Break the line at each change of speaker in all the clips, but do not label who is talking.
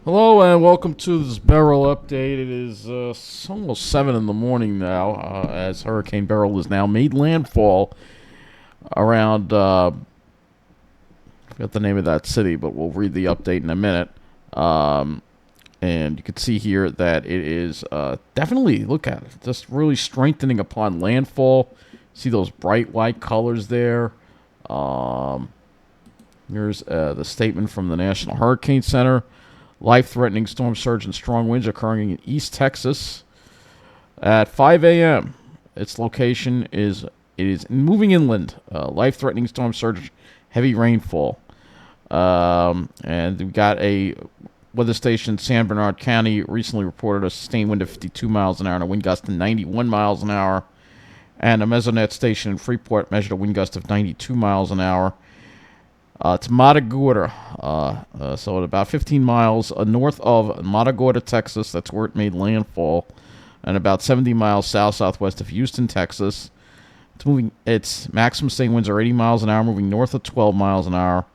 Hello and welcome to this Beryl update. It is almost 7 in the morning now, as Hurricane Beryl has now made landfall around, I forgot the name of that city, but we'll read the update in a minute. And you can see here that it is definitely, look at it, just really strengthening upon landfall. See those bright white colors there. Here's the statement from the National Hurricane Center. Life-threatening storm surge and strong winds occurring in East Texas at 5 a.m. Its location is moving inland. Life-threatening storm surge, heavy rainfall, and we got a weather station. San Bernardino County recently reported a sustained wind of 52 miles an hour and a wind gust of 91 miles an hour, and a Mesonet station in Freeport measured a wind gust of 92 miles an hour. It's Matagorda, so at about 15 miles north of Matagorda, Texas. That's where it made landfall, and about 70 miles south-southwest of Houston, Texas. It's moving. Its maximum sustained winds are 80 miles an hour, moving north at 12 miles an hour.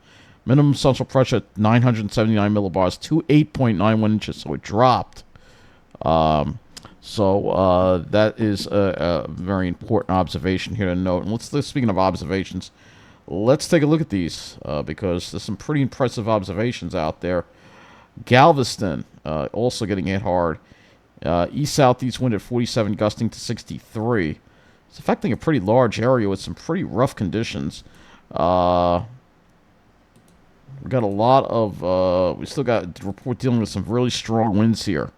Minimum central pressure at 979 millibars to 8.91 inches, so it dropped. That is a very important observation here to note. And speaking of observations, let's take a look at these because there's some pretty impressive observations out there. Galveston also getting hit hard. East-southeast wind at 47, gusting to 63. It's affecting a pretty large area with some pretty rough conditions. We got a lot of... we still got the report dealing with some really strong winds here.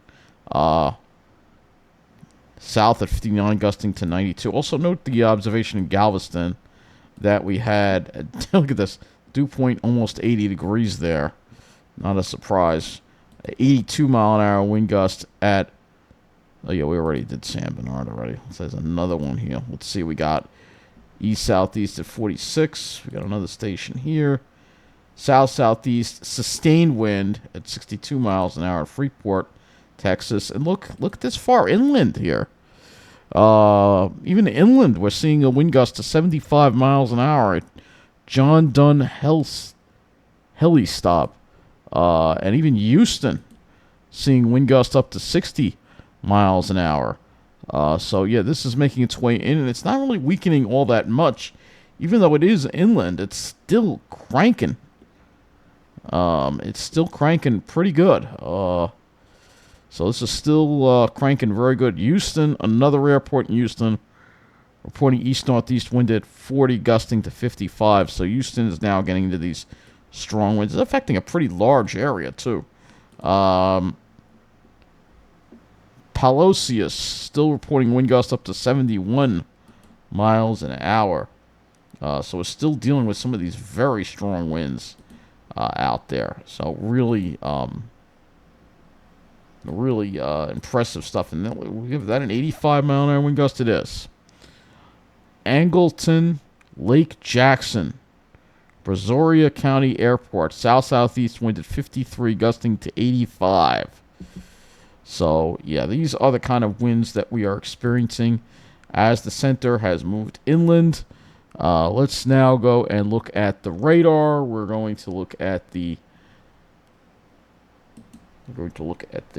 South at 59, gusting to 92. Also note the observation in Galveston that we had, look at this, dew point almost 80 degrees there. Not a surprise. 82 mile an hour wind gust at, oh yeah, we already did San Bernard already. So there's another one here. Let's see, we got east-southeast at 46. We got another station here. South-southeast, sustained wind at 62 miles an hour at Freeport, Texas. And look at this far inland here. Even inland, we're seeing a wind gust to 75 miles an hour at John Dunn Heli Stop. And even Houston, seeing wind gust up to 60 miles an hour. So, yeah, this is making its way in, and it's not really weakening all that much. Even though it is inland, it's still cranking. It's still cranking pretty good. So this is still cranking very good. Houston, another airport in Houston, reporting east-northeast wind at 40, gusting to 55. So Houston is now getting into these strong winds. It's affecting a pretty large area, too. Palacios, still reporting wind gusts up to 71 miles an hour. So we're still dealing with some of these very strong winds out there. So really... really impressive stuff. And then we'll give that an 85 mile an hour wind gust it is. Angleton, Lake Jackson, Brazoria County Airport, south-southeast wind at 53, gusting to 85. So, yeah, these are the kind of winds that we are experiencing as the center has moved inland. Let's now go and look at the radar. We're going to look at the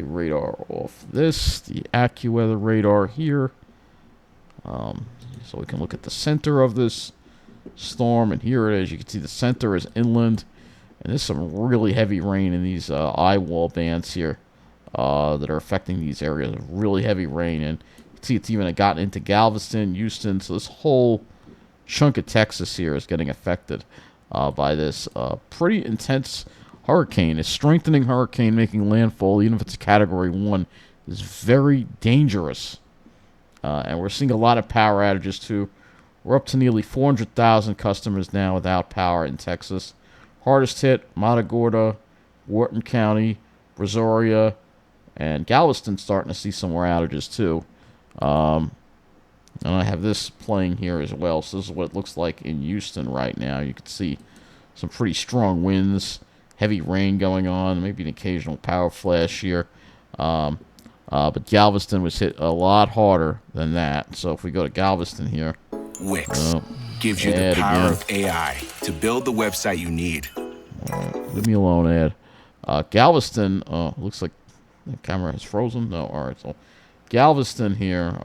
radar off this, the AccuWeather radar here. So we can look at the center of this storm, and here it is. You can see the center is inland, and there's some really heavy rain in these eye wall bands here that are affecting these areas. Really heavy rain, and you can see it's even gotten into Galveston, Houston. So this whole chunk of Texas here is getting affected by this pretty intense hurricane. A strengthening hurricane making landfall, even if it's a Category 1, is very dangerous. And we're seeing a lot of power outages, too. We're up to nearly 400,000 customers now without power in Texas. Hardest hit, Matagorda, Wharton County, Brazoria, and Galveston starting to see some more outages, too. And I have this playing here as well. So this is what it looks like in Houston right now. You can see some pretty strong winds. Heavy rain going on, maybe an occasional power flash here. But Galveston was hit a lot harder than that. So if we go to Galveston here.
Wix gives you the power of AI to build the website you need.
Leave me alone, Ed. Galveston, looks like the camera has frozen. No, all right. So Galveston here,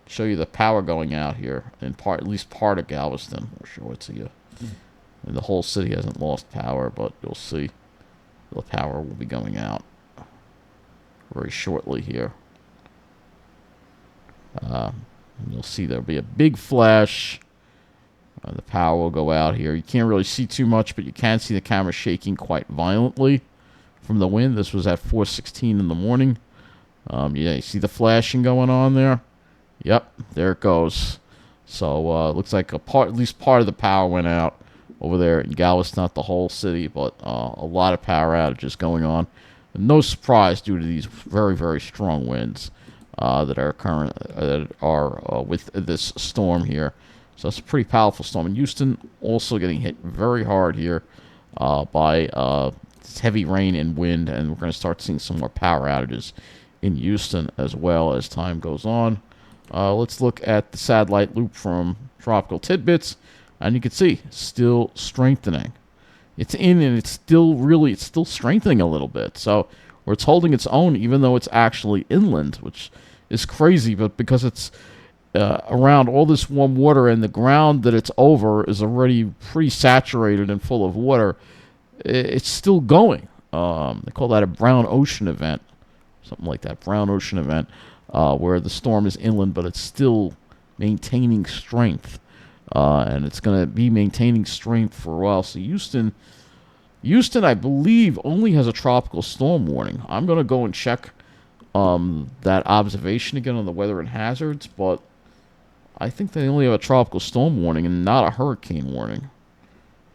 show you the power going out here in part, at least part of Galveston. We'll show it to you. And the whole city hasn't lost power, but you'll see the power will be going out very shortly here. You'll see there'll be a big flash. The power will go out here. You can't really see too much, but you can see the camera shaking quite violently from the wind. This was at 4:16 in the morning. Yeah, you see the flashing going on there? Yep, there it goes. So looks like at least part of the power went out over there in Galveston, not the whole city, but a lot of power outages going on. And no surprise due to these very, very strong winds that are with this storm here. So it's a pretty powerful storm. And Houston also getting hit very hard here by heavy rain and wind, and we're going to start seeing some more power outages in Houston as well as time goes on. Let's look at the satellite loop from Tropical Tidbits, and you can see still strengthening. It's in, and it's still strengthening a little bit. So where it's holding its own, even though it's actually inland, which is crazy, but because it's around all this warm water and the ground that it's over is already pretty saturated and full of water, it's still going. They call that a brown ocean event, something like that, brown ocean event, where the storm is inland, but it's still maintaining strength. And it's going to be maintaining strength for a while. So Houston, I believe, only has a tropical storm warning. I'm going to go and check that observation again on the weather and hazards, but I think they only have a tropical storm warning and not a hurricane warning,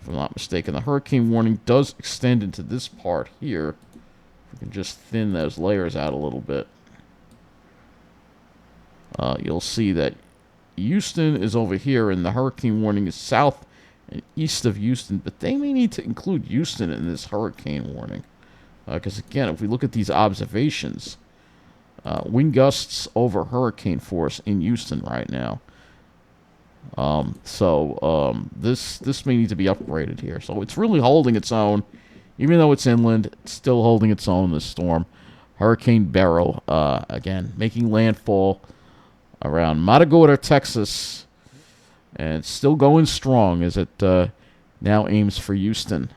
if I'm not mistaken. The hurricane warning does extend into this part here. We can just thin those layers out a little bit. You'll see that Houston is over here, and the hurricane warning is south and east of Houston, but they may need to include Houston in this hurricane warning. Because, again, if we look at these observations, wind gusts over hurricane force in Houston right now. This may need to be upgraded here. So it's really holding its own. Even though it's inland, it's still holding its own, this storm. Hurricane Beryl, again, making landfall around Matagorda, Texas, and still going strong as it now aims for Houston.